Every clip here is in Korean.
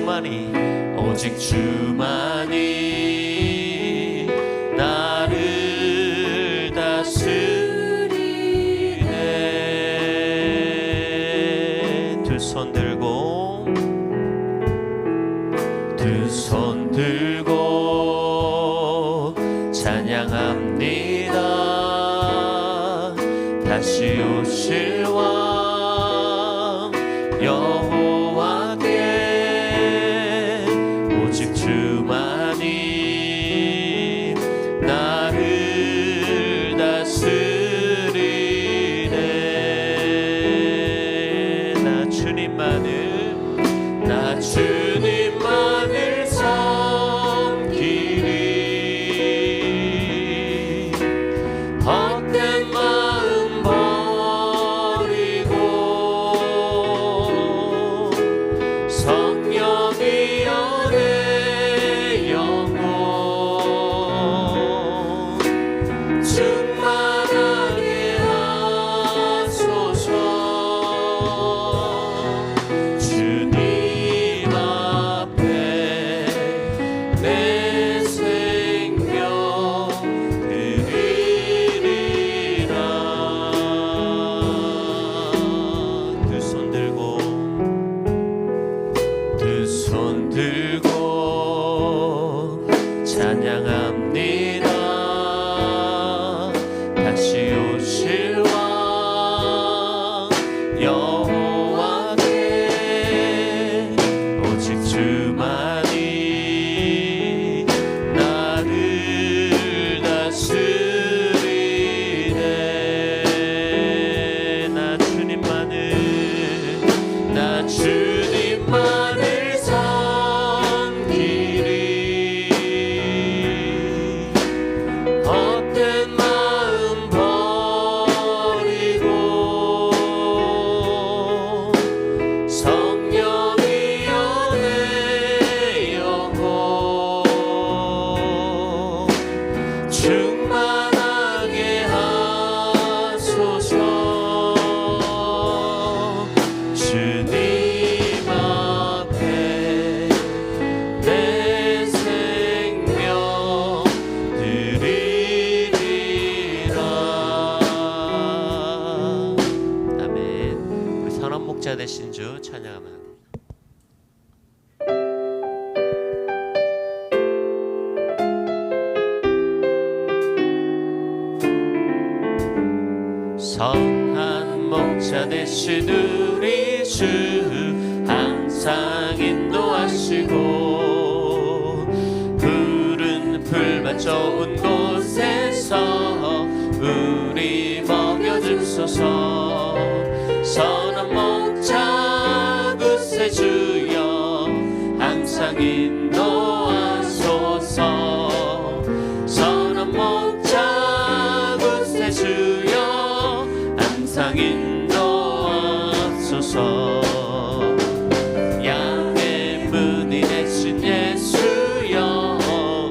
주만이 오직 주만이 나를 다스리네. 두 손 들고 찬양합니다. 다시 오실 왕 여호와께 오직 주만이 나를 다스리네. 나 주님만을 섬기리. 헛된 마음 버리고 성령이여 내 영혼 충만하게 하소서. 주님 앞에 내 생명 드리리라. 두 손 들고 찬양합니다. 다시 오실 왕 여호와께 오직 주만이 나를 다스리네. 나 주님만을 섬기리. 헛된 마음 버리고 성령이여 내 영혼 충만하게 하소서. 주님 앞에 내 생명 드리리라. 아멘. 우리 선한 목자 되신 주 찬양합니다. 선한 목자 되신 우리 주 항상 인도하시고 푸른 풀밭 좋은 곳에서 우리 먹여주소서. 선한 목자 구세주여 항상 인도하소서. 선한 목자 구세주여 항상 인도하소서. 양의 문이 되신 예수여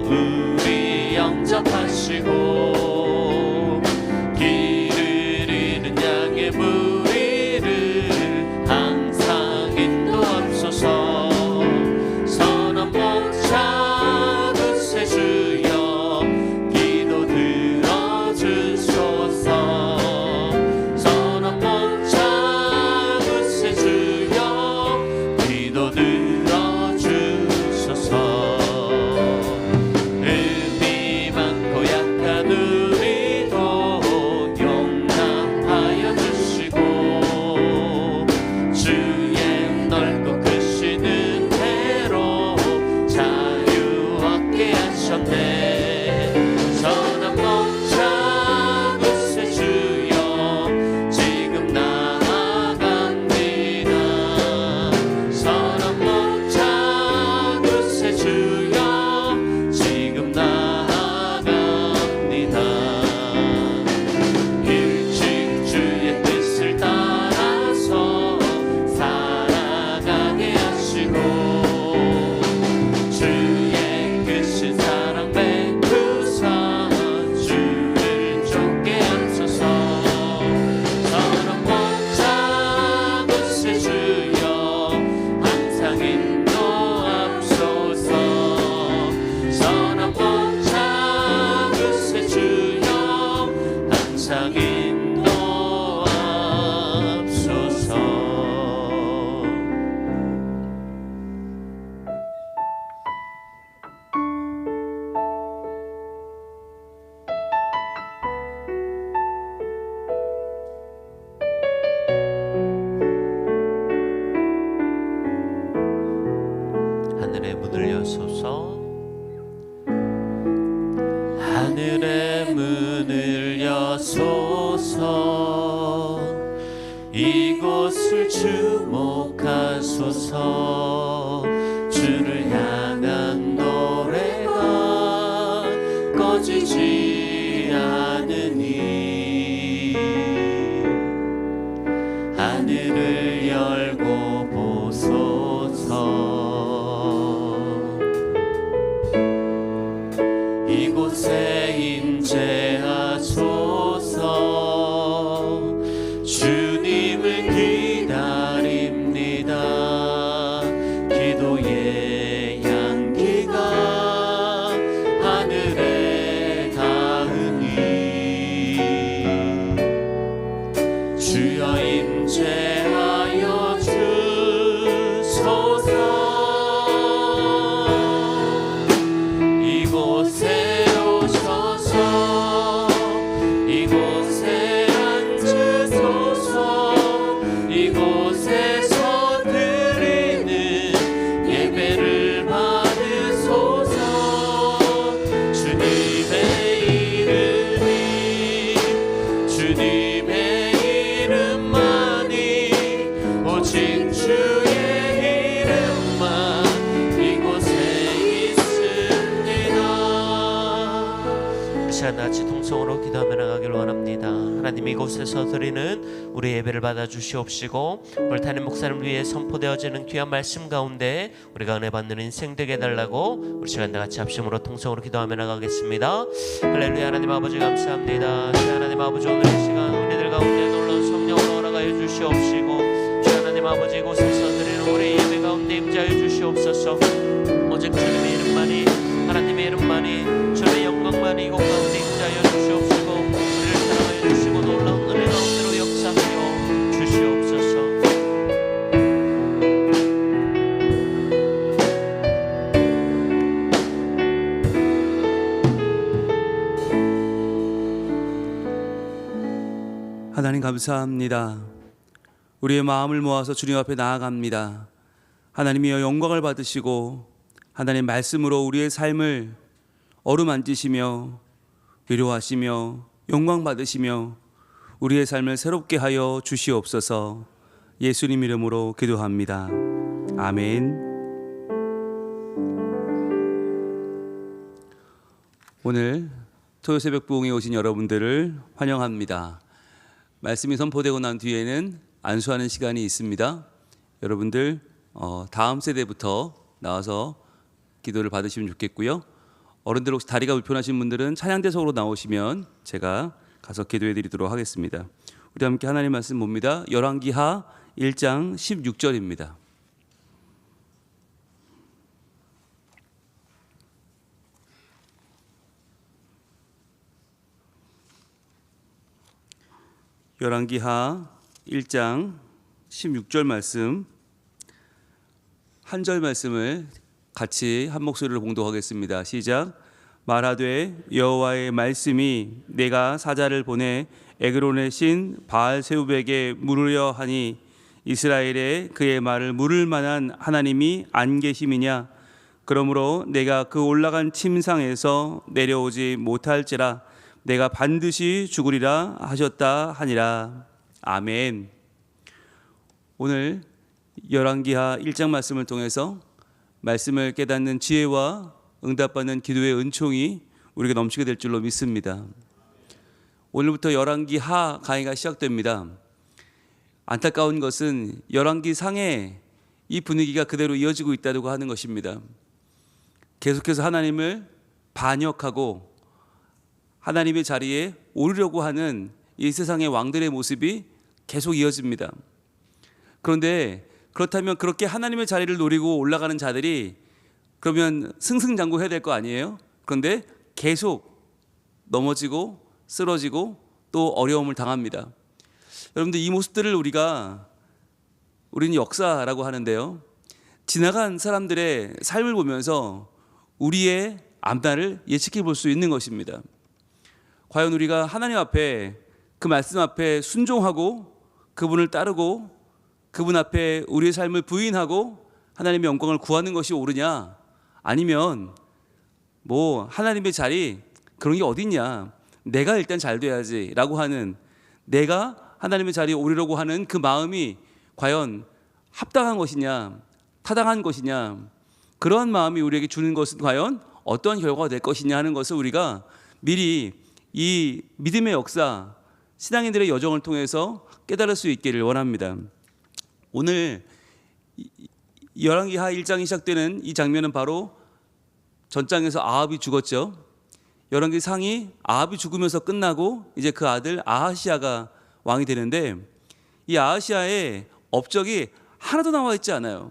우리 영접하시고 길을 잃은 양의 무리를 항상 인도하소서. 선한 목자 구세주여 기도 들어주소서. 선한 인도하소서. 하늘의 문을 여소서. 하늘의 문을 여소서. 이곳을 주목하소서. 주를 향한 노래가 꺼지지 않으니 하늘을 열고 보소서. 이곳에 임재하소서. 주님을 기다립니다. 기도의 향기가 하늘에 닿으니 주여 임재하여 주소서. 이곳에 이곳에 앉으소서. 이곳에서 드리는 예배를 받으소서. 주님의 이름만이 오직 주의 이름만 이곳에 있습니다. 이 시간 같이 통성으로 기도하며 나가길 원합니다. 하나님, 이곳에서 드리는 우리 예배를 받아 주시옵시고 오늘 담임 목사를 위해 선포되어지는 귀한 말씀 가운데 우리가 은혜 받는 인생 되게 해달라고 우리 시간 다 같이 합심으로 통성으로 기도하며 나가겠습니다. 할렐루야. 하나님 아버지 감사합니다. 주 하나님 아버지, 오늘 이 시간 우리들 가운데 놀라운 성령으로 허락하여 주시옵시고 주 하나님 아버지, 이곳에서 드리는 우리 예배 가운데 임재하여 주시옵소서. 오직 주님의 이름만이, 하나님의 이름만이, 주의 영광만이 이곳 가운데 임재하여 주시옵시고 우리를 사랑하여 주시고 놀라운 은혜 가운데로 역사하여 주시옵소서. 하나님 감사합니다. 우리의 마음을 모아서 주님 앞에 나아갑니다. 하나님이여 영광을 받으시고 하나님 말씀으로 우리의 삶을 어루만지시며 위로하시며 영광 받으시며 우리의 삶을 새롭게 하여 주시옵소서. 예수님 이름으로 기도합니다. 아멘. 오늘 토요 새벽 부흥에 오신 여러분들을 환영합니다. 말씀이 선포되고 난 뒤에는 안수하는 시간이 있습니다. 여러분들 다음 세대부터 나와서 기도를 받으시면 좋겠고요. 어른들 혹시 다리가 불편하신 분들은 찬양대석으로 나오시면 제가 가서 기도해 드리도록 하겠습니다. 우리 함께 하나님 말씀 봅니다. 열왕기하 1장 16절입니다. 열왕기하 1장 16절 말씀, 한 절 말씀을 같이 한 목소리로 봉독하겠습니다. 시작. 말하되 여호와의 말씀이 내가 사자를 보내 에그론의 신 바알세웁에게 물으려 하니 이스라엘에 그의 말을 물을 만한 하나님이 안 계심이냐. 그러므로 내가 그 올라간 침상에서 내려오지 못할지라 내가 반드시 죽으리라 하셨다 하니라. 아멘. 오늘 열왕기하 1장 말씀을 통해서 말씀을 깨닫는 지혜와 응답받는 기도의 은총이 우리에게 넘치게 될 줄로 믿습니다. 오늘부터 열왕기하 강의가 시작됩니다. 안타까운 것은 열왕기 상에 이 분위기가 그대로 이어지고 있다고 하는 것입니다. 계속해서 하나님을 반역하고 하나님의 자리에 오르려고 하는 이 세상의 왕들의 모습이 계속 이어집니다. 그런데 그렇다면 그렇게 하나님의 자리를 노리고 올라가는 자들이 그러면 승승장구해야 될 거 아니에요? 그런데 계속 넘어지고 쓰러지고 또 어려움을 당합니다. 여러분들 이 모습들을 우리는 역사라고 하는데요. 지나간 사람들의 삶을 보면서 우리의 앞날을 예측해 볼 수 있는 것입니다. 과연 우리가 하나님 앞에 그 말씀 앞에 순종하고 그분을 따르고 그분 앞에 우리의 삶을 부인하고 하나님의 영광을 구하는 것이 옳으냐, 아니면 뭐 하나님의 자리 그런 게 어디 있냐, 내가 일단 잘 돼야지 라고 하는, 내가 하나님의 자리에 오르려고 하는 그 마음이 과연 합당한 것이냐, 타당한 것이냐, 그러한 마음이 우리에게 주는 것은 과연 어떤 결과가 될 것이냐 하는 것을 우리가 미리 이 믿음의 역사, 신앙인들의 여정을 통해서 깨달을 수 있기를 원합니다. 오늘 열왕기하 1장이 시작되는 이 장면은 바로 전장에서 아합이 죽었죠. 열왕기 상이 아합이 죽으면서 끝나고 이제 그 아들 아하시아가 왕이 되는데, 이 아하시아의 업적이 하나도 나와 있지 않아요.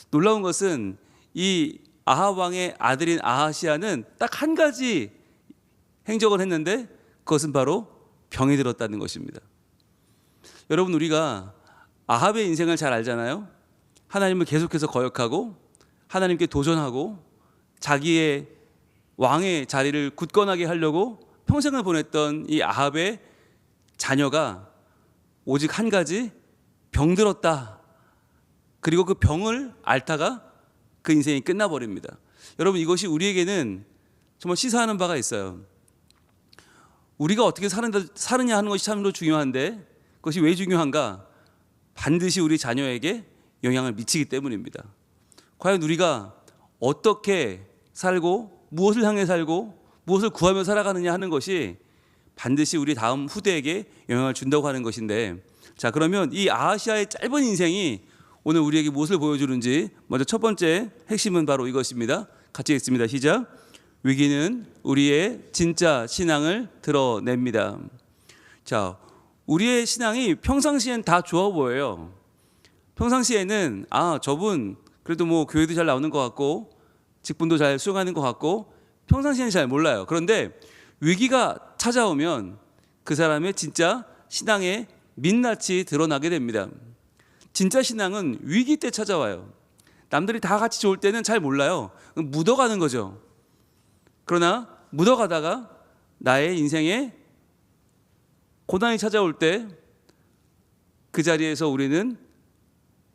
놀라운 것은 이 아합 왕의 아들인 아하시아는 딱 한 가지 행적을 했는데 그것은 바로 병이 들었다는 것입니다. 여러분, 우리가 아합의 인생을 잘 알잖아요. 하나님을 계속해서 거역하고 하나님께 도전하고 자기의 왕의 자리를 굳건하게 하려고 평생을 보냈던 이 아합의 자녀가 오직 한 가지, 병들었다. 그리고 그 병을 앓다가 그 인생이 끝나버립니다. 여러분, 이것이 우리에게는 정말 시사하는 바가 있어요. 우리가 어떻게 사느냐 하는 것이 참으로 중요한데, 그것이 왜 중요한가? 반드시 우리 자녀에게 영향을 미치기 때문입니다. 과연 우리가 어떻게 살고 무엇을 향해 살고 무엇을 구하며 살아가느냐 하는 것이 반드시 우리 다음 후대에게 영향을 준다고 하는 것인데, 자, 그러면 이 아하시아의 짧은 인생이 오늘 우리에게 무엇을 보여주는지, 먼저 첫 번째 핵심은 바로 이것입니다. 같이 읽습니다. 시작. 위기는 우리의 진짜 신앙을 드러냅니다. 자, 우리의 신앙이 평상시엔 다 좋아 보여요. 평상시에는 저분 그래도 뭐 교회도 잘 나오는 것 같고 직분도 잘 수행하는 것 같고 평상시에는 잘 몰라요. 그런데 위기가 찾아오면 그 사람의 진짜 신앙의 민낯이 드러나게 됩니다. 진짜 신앙은 위기 때 찾아와요. 남들이 다 같이 좋을 때는 잘 몰라요. 묻어가는 거죠. 그러나 묻어가다가 나의 인생에 고난이 찾아올 때 그 자리에서 우리는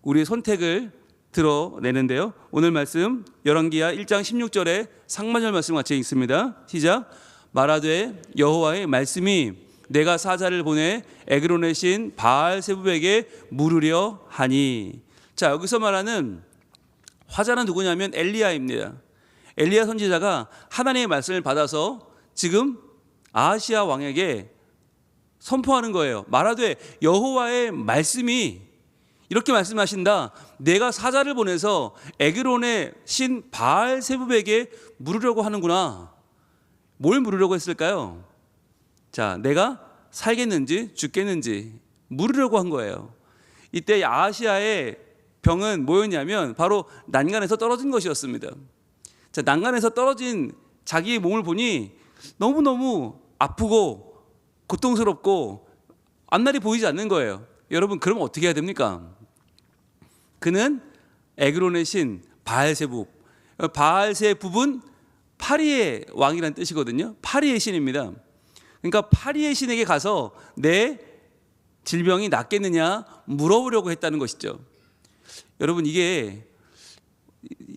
우리의 선택을 드러내는데요. 오늘 말씀 열왕기하 1장 16절에 상반절 말씀 같이 읽습니다. 시작. 말하되 여호와의 말씀이 내가 사자를 보내 에그론의 신 바알세붑에게 물으려 하니. 자, 여기서 말하는 화자는 누구냐면 엘리야입니다. 엘리야 선지자가 하나님의 말씀을 받아서 지금 아하시아 왕에게 선포하는 거예요. 말하되 여호와의 말씀이 이렇게 말씀하신다. 내가 사자를 보내서 에그론의 신 바알세붑에게 물으려고 하는구나. 뭘 물으려고 했을까요? 자, 내가 살겠는지 죽겠는지 물으려고 한 거예요. 이때 아하시아의 병은 뭐였냐면 바로 난간에서 떨어진 것이었습니다. 자, 난간에서 떨어진 자기의 몸을 보니 너무너무 아프고 고통스럽고 앞날이 보이지 않는 거예요. 여러분, 그러면 어떻게 해야 됩니까? 그는 에그론의 신 바알세붑. 바알세붑은 파리의 왕이라는 뜻이거든요. 파리의 신입니다. 그러니까 파리의 신에게 가서 내 질병이 낫겠느냐 물어보려고 했다는 것이죠. 여러분, 이게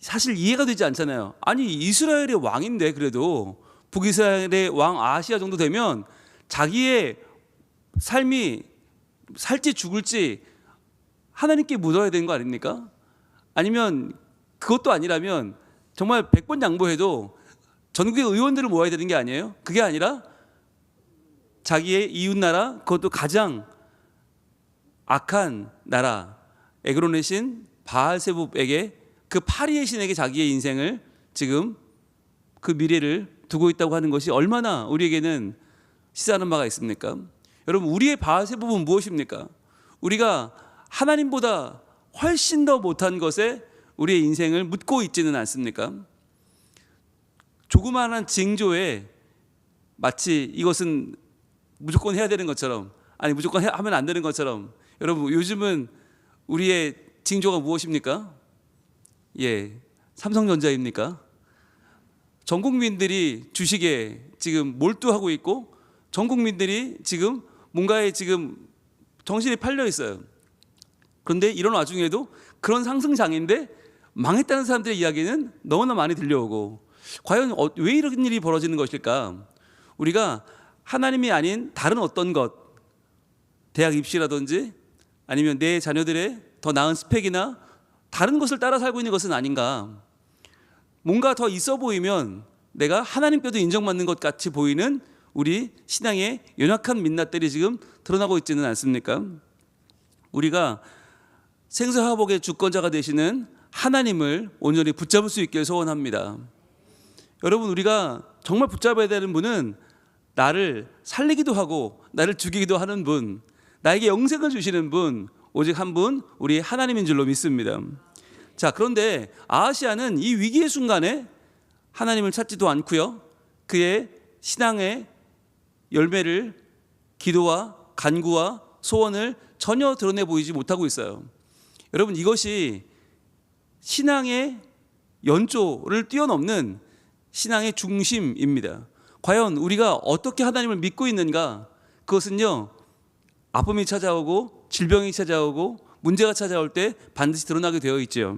사실 이해가 되지 않잖아요. 아니, 이스라엘의 왕인데 그래도 북이스라엘의 왕 아하시아 정도 되면 자기의 삶이 살지 죽을지 하나님께 묻어야 되는 거 아닙니까? 아니면 그것도 아니라면 정말 100번 양보해도 전국의 의원들을 모아야 되는 게 아니에요? 그게 아니라 자기의 이웃나라, 그것도 가장 악한 나라 에그론의 신 바알세붑에게, 그 파리의 신에게 자기의 인생을 지금 그 미래를 두고 있다고 하는 것이 얼마나 우리에게는 시사하는 바가 있습니까? 여러분, 우리의 바알세붑은 무엇입니까? 우리가 하나님보다 훨씬 더 못한 것에 우리의 인생을 묻고 있지는 않습니까? 조그마한 징조에 마치 이것은 무조건 해야 되는 것처럼, 아니 무조건 하면 안 되는 것처럼. 여러분, 요즘은 우리의 징조가 무엇입니까? 예, 삼성전자입니까? 전 국민들이 주식에 지금 몰두하고 있고, 전 국민들이 지금 뭔가에 지금 정신이 팔려 있어요. 그런데 이런 와중에도 그런 상승장인데 망했다는 사람들의 이야기는 너무나 많이 들려오고, 과연 왜 이런 일이 벌어지는 것일까? 우리가 하나님이 아닌 다른 어떤 것, 대학 입시라든지 아니면 내 자녀들의 더 나은 스펙이나 다른 것을 따라 살고 있는 것은 아닌가? 뭔가 더 있어 보이면 내가 하나님께도 인정받는 것 같이 보이는 우리 신앙의 연약한 민낯들이 지금 드러나고 있지는 않습니까? 우리가 생사화복의 주권자가 되시는 하나님을 온전히 붙잡을 수 있길 소원합니다. 여러분, 우리가 정말 붙잡아야 되는 분은 나를 살리기도 하고 나를 죽이기도 하는 분, 나에게 영생을 주시는 분, 오직 한 분, 우리 하나님인 줄로 믿습니다. 자, 그런데 아하시아는 이 위기의 순간에 하나님을 찾지도 않고요, 그의 신앙의 열매를, 기도와 간구와 소원을 전혀 드러내 보이지 못하고 있어요. 여러분, 이것이 신앙의 연조를 뛰어넘는 신앙의 중심입니다. 과연 우리가 어떻게 하나님을 믿고 있는가? 그것은요, 아픔이 찾아오고 질병이 찾아오고 문제가 찾아올 때 반드시 드러나게 되어 있죠.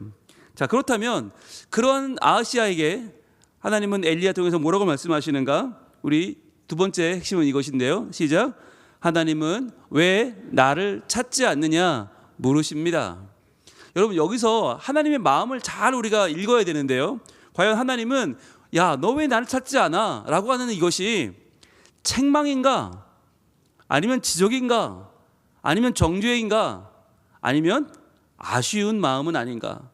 자, 그렇다면 그런 아하시아에게 하나님은 엘리야 통해서 뭐라고 말씀하시는가? 우리 두 번째 핵심은 이것인데요. 시작. 하나님은 왜 나를 찾지 않느냐 물으십니다. 여러분, 여기서 하나님의 마음을 잘 우리가 읽어야 되는데요. 과연 하나님은 야, 너 왜 나를 찾지 않아? 라고 하는 이것이 책망인가? 아니면 지적인가? 아니면 정죄인가? 아니면 아쉬운 마음은 아닌가?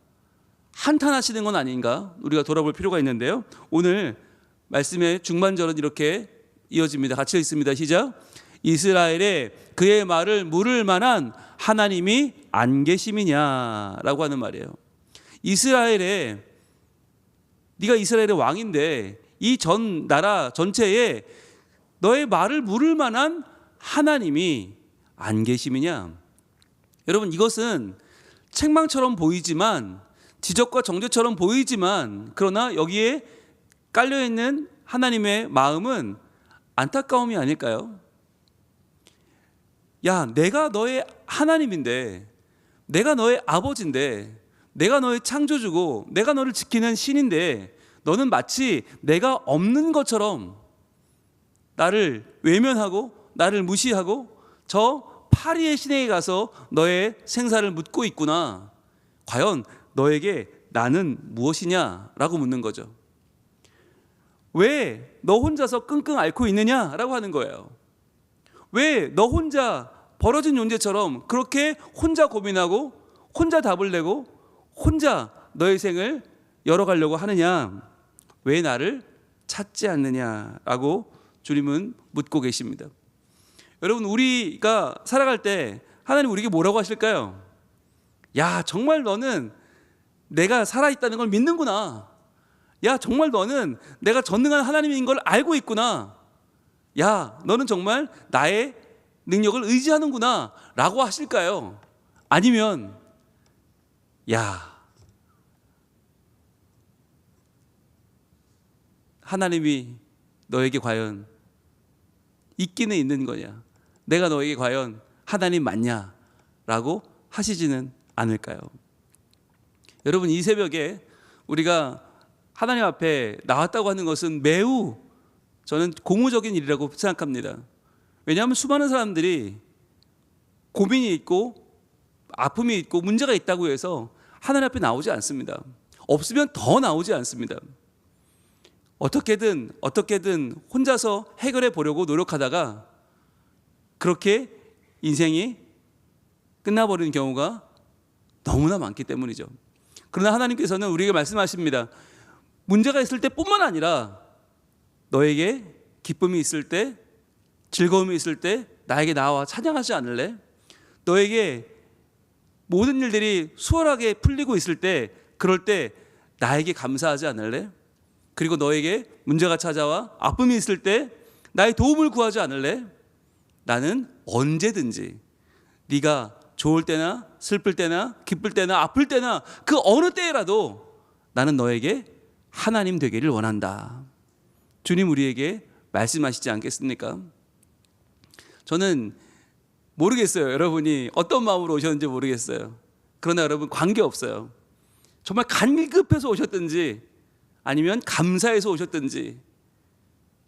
한탄하시는 건 아닌가? 우리가 돌아볼 필요가 있는데요. 오늘 말씀의 중반절은 이렇게 이어집니다. 같이 읽습니다. 시작. 이스라엘에 그의 말을 물을 만한 하나님이 안 계심이냐라고 하는 말이에요. 이스라엘에, 네가 이스라엘의 왕인데 이 전 나라 전체에 너의 말을 물을 만한 하나님이 안 계심이냐? 여러분, 이것은 책망처럼 보이지만, 지적과 정죄처럼 보이지만, 그러나 여기에 깔려있는 하나님의 마음은 안타까움이 아닐까요? 야, 내가 너의 하나님인데, 내가 너의 아버지인데, 내가 너의 창조주고 내가 너를 지키는 신인데, 너는 마치 내가 없는 것처럼 나를 외면하고 나를 무시하고 저 파리의 신에게 가서 너의 생사를 묻고 있구나. 과연 너에게 나는 무엇이냐라고 묻는 거죠. 왜 너 혼자서 끙끙 앓고 있느냐라고 하는 거예요. 왜 너 혼자 벌어진 존재처럼 그렇게 혼자 고민하고 혼자 답을 내고 혼자 너의 생을 열어가려고 하느냐? 왜 나를 찾지 않느냐라고 주님은 묻고 계십니다. 여러분, 우리가 살아갈 때 하나님 우리에게 뭐라고 하실까요? 야, 정말 너는 내가 살아있다는 걸 믿는구나. 야, 정말 너는 내가 전능한 하나님인 걸 알고 있구나. 야, 너는 정말 나의 능력을 의지하는구나 라고 하실까요? 아니면 야, 하나님이 너에게 과연 있기는 있는 거냐? 내가 너에게 과연 하나님 맞냐? 라고 하시지는 않을까요? 여러분, 이 새벽에 우리가 하나님 앞에 나왔다고 하는 것은 매우 저는 고무적인 일이라고 생각합니다. 왜냐하면 수많은 사람들이 고민이 있고 아픔이 있고 문제가 있다고 해서 하나님 앞에 나오지 않습니다. 없으면 더 나오지 않습니다. 어떻게든 혼자서 해결해 보려고 노력하다가 그렇게 인생이 끝나버리는 경우가 너무나 많기 때문이죠. 그러나 하나님께서는 우리에게 말씀하십니다. 문제가 있을 때뿐만 아니라 너에게 기쁨이 있을 때, 즐거움이 있을 때 나에게 나와 찬양하지 않을래? 너에게 모든 일들이 수월하게 풀리고 있을 때, 그럴 때 나에게 감사하지 않을래? 그리고 너에게 문제가 찾아와 아픔이 있을 때 나의 도움을 구하지 않을래? 나는 언제든지 네가 좋을 때나 슬플 때나 기쁠 때나 아플 때나 그 어느 때라도 나는 너에게 하나님 되기를 원한다. 주님 우리에게 말씀하시지 않겠습니까? 저는 모르겠어요. 여러분이 어떤 마음으로 오셨는지 모르겠어요. 그러나 여러분 관계없어요. 정말 간급해서 오셨든지 아니면 감사해서 오셨든지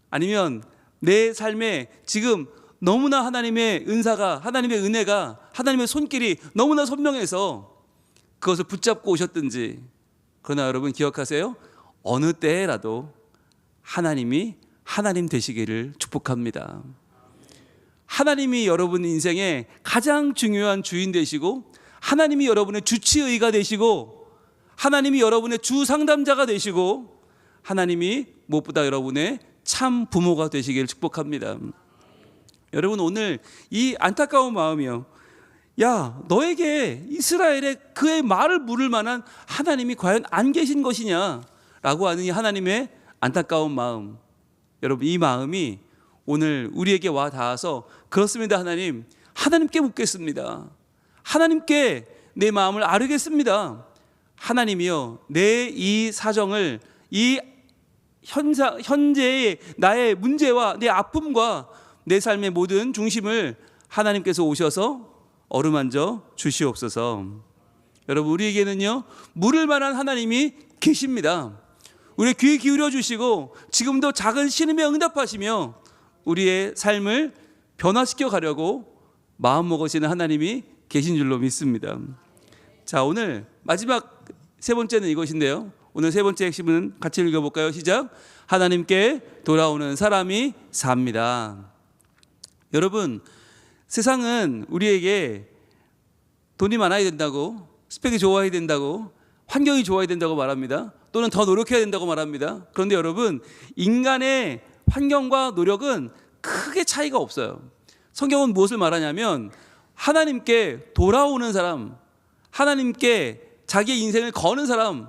아니면 내 삶에 지금 너무나 하나님의 은사가, 하나님의 은혜가, 하나님의 손길이 너무나 선명해서 그것을 붙잡고 오셨든지, 그러나 여러분 기억하세요. 어느 때라도 하나님이 하나님 되시기를 축복합니다. 하나님이 여러분 인생의 가장 중요한 주인 되시고, 하나님이 여러분의 주치의가 되시고, 하나님이 여러분의 주 상담자가 되시고, 하나님이 무엇보다 여러분의 참 부모가 되시기를 축복합니다. 여러분 오늘 이 안타까운 마음이요, 야 너에게 이스라엘의 그의 말을 물을 만한 하나님이 과연 안 계신 것이냐 라고 하는 이 하나님의 안타까운 마음, 여러분 이 마음이 오늘 우리에게 와 닿아서 그렇습니다. 하나님께 묻겠습니다. 하나님께 내 마음을 아뢰겠습니다. 하나님이여, 내 이 사정을, 이 현재의 나의 문제와 내 아픔과 내 삶의 모든 중심을 하나님께서 오셔서 어루만져 주시옵소서. 여러분 우리에게는요 물을 만한 하나님이 계십니다. 우리의 귀 기울여 주시고 지금도 작은 신음에 응답하시며 우리의 삶을 변화시켜 가려고 마음먹으시는 하나님이 계신 줄로 믿습니다. 자, 오늘 마지막 세 번째는 이것인데요, 오늘 세 번째 핵심은 같이 읽어볼까요? 시작. 하나님께 돌아오는 사람이 삽니다. 여러분 세상은 우리에게 돈이 많아야 된다고, 스펙이 좋아야 된다고, 환경이 좋아야 된다고 말합니다. 또는 더 노력해야 된다고 말합니다. 그런데 여러분 인간의 환경과 노력은 크게 차이가 없어요. 성경은 무엇을 말하냐면 하나님께 돌아오는 사람, 하나님께 자기의 인생을 거는 사람,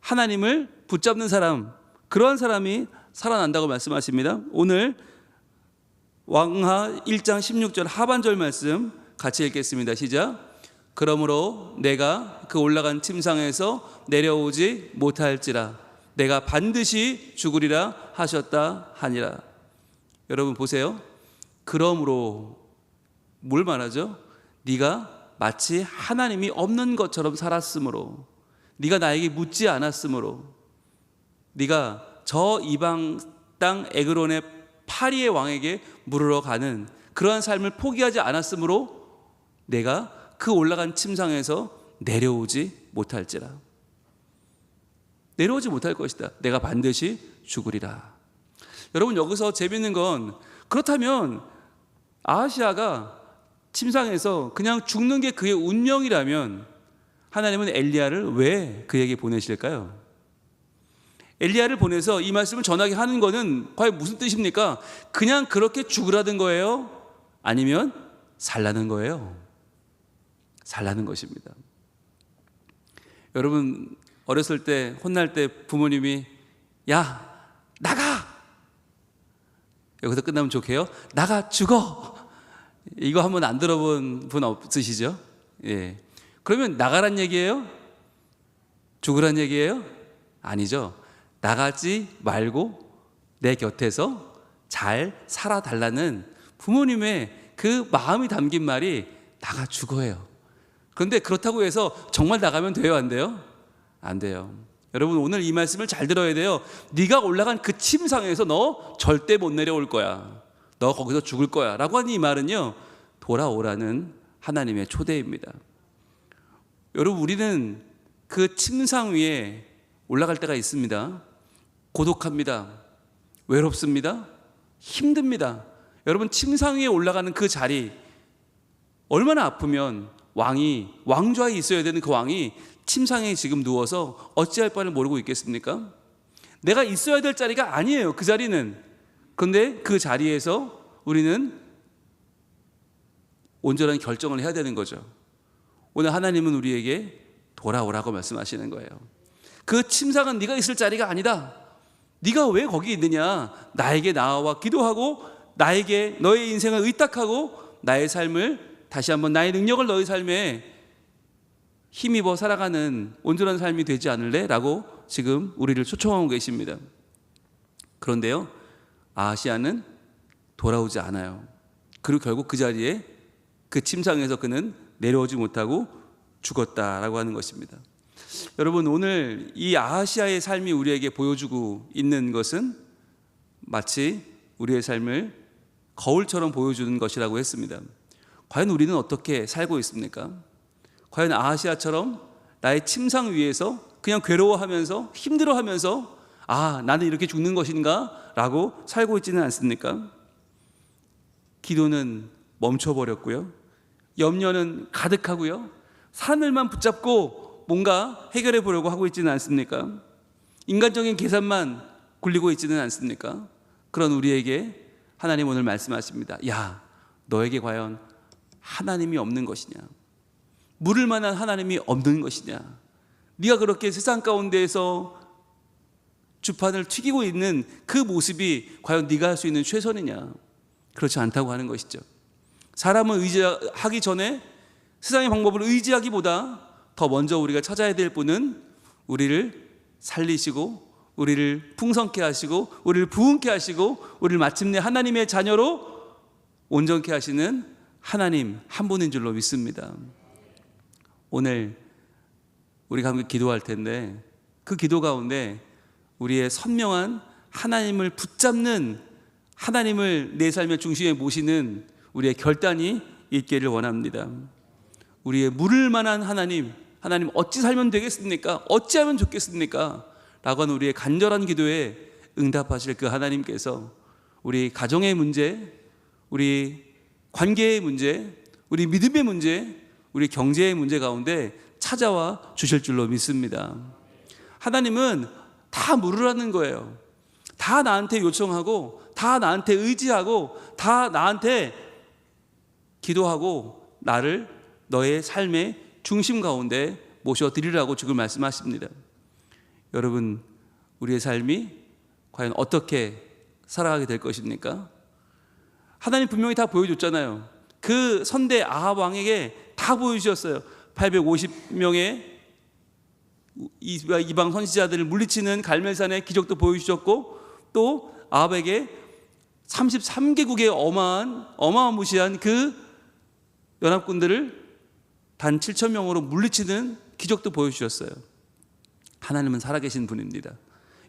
하나님을 붙잡는 사람, 그러한 사람이 살아난다고 말씀하십니다. 오늘 왕하 1장 16절 하반절 말씀 같이 읽겠습니다. 시작. 그러므로 내가 그 올라간 침상에서 내려오지 못할지라 내가 반드시 죽으리라 하셨다 하니라. 여러분 보세요. 그러므로 뭘 말하죠? 네가 마치 하나님이 없는 것처럼 살았으므로, 네가 나에게 묻지 않았으므로, 네가 저 이방 땅 에그론의 파리의 왕에게 물으러 가는 그러한 삶을 포기하지 않았으므로 내가 그 올라간 침상에서 내려오지 못할지라. 내려오지 못할 것이다. 내가 반드시 죽으리라. 여러분 여기서 재밌는 건, 그렇다면 아하시아가 침상에서 그냥 죽는 게 그의 운명이라면 하나님은 엘리야를 왜 그에게 보내실까요? 엘리야를 보내서 이 말씀을 전하게 하는 것은 과연 무슨 뜻입니까? 그냥 그렇게 죽으라는 거예요? 아니면 살라는 거예요? 살라는 것입니다. 여러분 어렸을 때 혼날 때 부모님이 야 나가, 여기서 끝나면 좋게요. 나가 죽어. 이거 한번 안 들어본 분 없으시죠? 예. 그러면 나가란 얘기예요? 죽으란 얘기예요? 아니죠. 나가지 말고 내 곁에서 잘 살아달라는 부모님의 그 마음이 담긴 말이 나가 죽어예요. 그런데 그렇다고 해서 정말 나가면 돼요? 안 돼요? 안 돼요. 여러분 오늘 이 말씀을 잘 들어야 돼요. 네가 올라간 그 침상에서 너 절대 못 내려올 거야. 너 거기서 죽을 거야 라고 하는 이 말은요, 돌아오라는 하나님의 초대입니다. 여러분 우리는 그 침상 위에 올라갈 때가 있습니다. 고독합니다. 외롭습니다. 힘듭니다. 여러분 침상 위에 올라가는 그 자리, 얼마나 아프면 왕좌에 있어야 되는 그 왕이 침상에 지금 누워서 어찌할 바를 모르고 있겠습니까? 내가 있어야 될 자리가 아니에요, 그 자리는. 그런데 그 자리에서 우리는 온전한 결정을 해야 되는 거죠. 오늘 하나님은 우리에게 돌아오라고 말씀하시는 거예요. 그 침상은 네가 있을 자리가 아니다. 네가 왜 거기 있느냐? 나에게 나와 기도하고 나에게 너의 인생을 의탁하고 나의 삶을 다시 한번 나의 능력을 너의 삶에 힘입어 살아가는 온전한 삶이 되지 않을래? 라고 지금 우리를 초청하고 계십니다. 그런데요, 아하시아는 돌아오지 않아요. 그리고 결국 그 자리에 그 침상에서 그는 내려오지 못하고 죽었다라고 하는 것입니다. 여러분, 오늘 이 아하시아의 삶이 우리에게 보여주고 있는 것은 마치 우리의 삶을 거울처럼 보여주는 것이라고 했습니다. 과연 우리는 어떻게 살고 있습니까? 과연 아하시아처럼 나의 침상 위에서 그냥 괴로워하면서 힘들어하면서 나는 이렇게 죽는 것인가? 라고 살고 있지는 않습니까? 기도는 멈춰버렸고요, 염려는 가득하고요, 산을만 붙잡고 뭔가 해결해 보려고 하고 있지는 않습니까? 인간적인 계산만 굴리고 있지는 않습니까? 그런 우리에게 하나님 오늘 말씀하십니다. 야, 너에게 과연 하나님이 없는 것이냐? 물을 만한 하나님이 없는 것이냐? 네가 그렇게 세상 가운데에서 주판을 튀기고 있는 그 모습이 과연 네가 할 수 있는 최선이냐? 그렇지 않다고 하는 것이죠. 사람을 의지하기 전에 세상의 방법을 의지하기보다 더 먼저 우리가 찾아야 될 분은 우리를 살리시고 우리를 풍성케 하시고 우리를 부흥케 하시고 우리를 마침내 하나님의 자녀로 온전케 하시는 하나님 한 분인 줄로 믿습니다. 오늘 우리가 함께 기도할 텐데 그 기도 가운데 우리의 선명한 하나님을 붙잡는, 하나님을 내 삶의 중심에 모시는 우리의 결단이 있기를 원합니다. 우리의 물을 만한 하나님 어찌 살면 되겠습니까? 어찌하면 좋겠습니까? 라고 하는 우리의 간절한 기도에 응답하실 그 하나님께서 우리 가정의 문제, 우리 관계의 문제, 우리 믿음의 문제, 우리 경제의 문제 가운데 찾아와 주실 줄로 믿습니다. 하나님은 다 물으라는 거예요. 다 나한테 요청하고, 다 나한테 의지하고, 다 나한테 기도하고 나를 너의 삶의 중심 가운데 모셔드리라고 지금 말씀하십니다. 여러분, 우리의 삶이 과연 어떻게 살아가게 될 것입니까? 하나님 분명히 다 보여줬잖아요. 그 선대 아합 왕에게 다 보여주셨어요. 850명의 이방 선지자들을 물리치는 갈멜산의 기적도 보여주셨고, 또 아합에게 33개국의 어마무시한 그 연합군들을 단 7,000명으로 물리치는 기적도 보여주셨어요. 하나님은 살아계신 분입니다.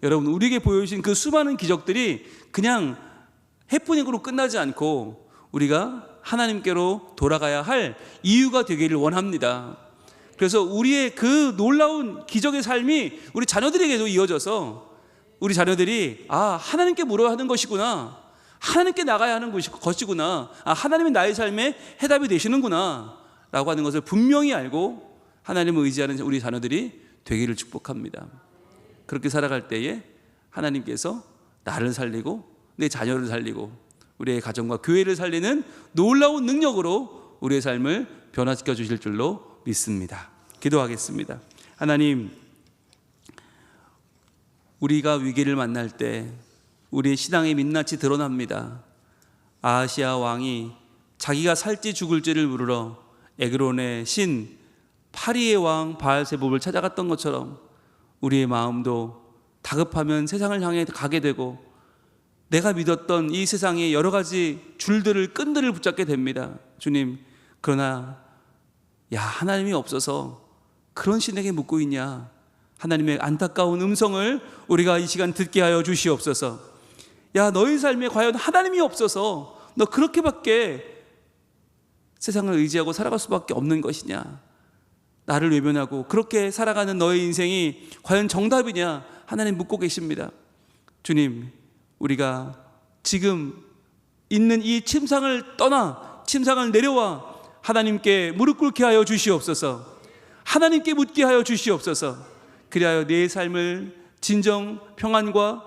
여러분, 우리에게 보여주신 그 수많은 기적들이 그냥 해프닝으로 끝나지 않고 우리가 하나님께로 돌아가야 할 이유가 되기를 원합니다. 그래서 우리의 그 놀라운 기적의 삶이 우리 자녀들에게도 이어져서 우리 자녀들이 하나님께 물어야 하는 것이구나, 하나님께 나가야 하는 것이구나, 하나님이 나의 삶에 해답이 되시는구나 라고 하는 것을 분명히 알고 하나님을 의지하는 우리 자녀들이 되기를 축복합니다. 그렇게 살아갈 때에 하나님께서 나를 살리고 내 자녀를 살리고 우리의 가정과 교회를 살리는 놀라운 능력으로 우리의 삶을 변화시켜 주실 줄로 믿습니다. 기도하겠습니다. 하나님, 우리가 위기를 만날 때 우리의 신앙의 민낯이 드러납니다. 아하시아 왕이 자기가 살지 죽을지를 물으러 에그론의 신 파리의 왕 바알세붑을 찾아갔던 것처럼 우리의 마음도 다급하면 세상을 향해 가게 되고 내가 믿었던 이 세상의 여러 가지 끈들을 붙잡게 됩니다. 주님, 그러나 하나님이 없어서 그런 신에게 묻고 있냐? 하나님의 안타까운 음성을 우리가 이 시간 듣게 하여 주시옵소서. 너희 삶에 과연 하나님이 없어서 너 그렇게밖에 세상을 의지하고 살아갈 수밖에 없는 것이냐? 나를 외면하고 그렇게 살아가는 너의 인생이 과연 정답이냐? 하나님 묻고 계십니다. 주님, 우리가 지금 있는 이 침상을 떠나 침상을 내려와 하나님께 무릎 꿇게 하여 주시옵소서. 하나님께 묻게 하여 주시옵소서. 그리하여 내 삶을 진정 평안과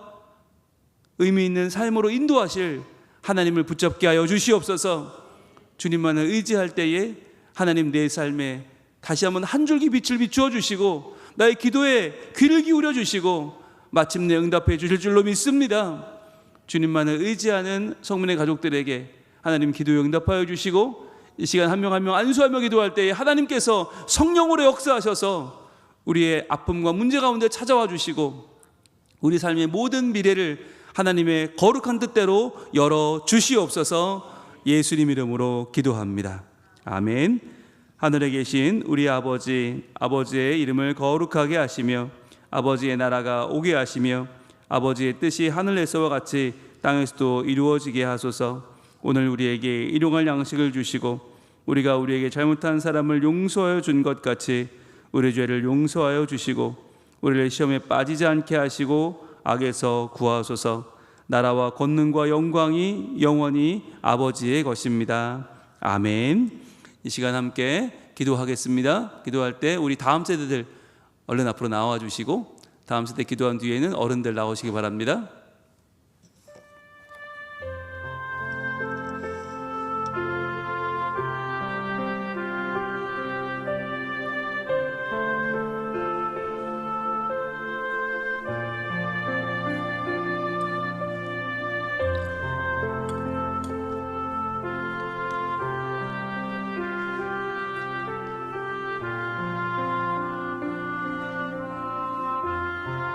의미 있는 삶으로 인도하실 하나님을 붙잡게 하여 주시옵소서. 주님만을 의지할 때에 하나님 내 삶에 다시 한번 한 줄기 빛을 비추어 주시고 나의 기도에 귀를 기울여 주시고 마침내 응답해 주실 줄로 믿습니다. 주님만을 의지하는 성민의 가족들에게 하나님 기도 응답하여 주시고, 이 시간 한 명 한 명 안수하며 기도할 때에 하나님께서 성령으로 역사하셔서 우리의 아픔과 문제 가운데 찾아와 주시고 우리 삶의 모든 미래를 하나님의 거룩한 뜻대로 열어 주시옵소서. 예수님 이름으로 기도합니다. 아멘. 하늘에 계신 우리 아버지의 이름을 거룩하게 하시며 아버지의 나라가 오게 하시며 아버지의 뜻이 하늘에서와 같이 땅에서도 이루어지게 하소서. 오늘 우리에게 일용할 양식을 주시고 우리가 우리에게 잘못한 사람을 용서하여 준 것 같이 우리 죄를 용서하여 주시고 우리를 시험에 빠지지 않게 하시고 악에서 구하소서. 나라와 권능과 영광이 영원히 아버지의 것입니다. 아멘. 이 시간 함께 기도하겠습니다. 기도할 때 우리 다음 세대들 얼른 앞으로 나와 주시고 다음 세대 기도한 뒤에는 어른들 나오시기 바랍니다.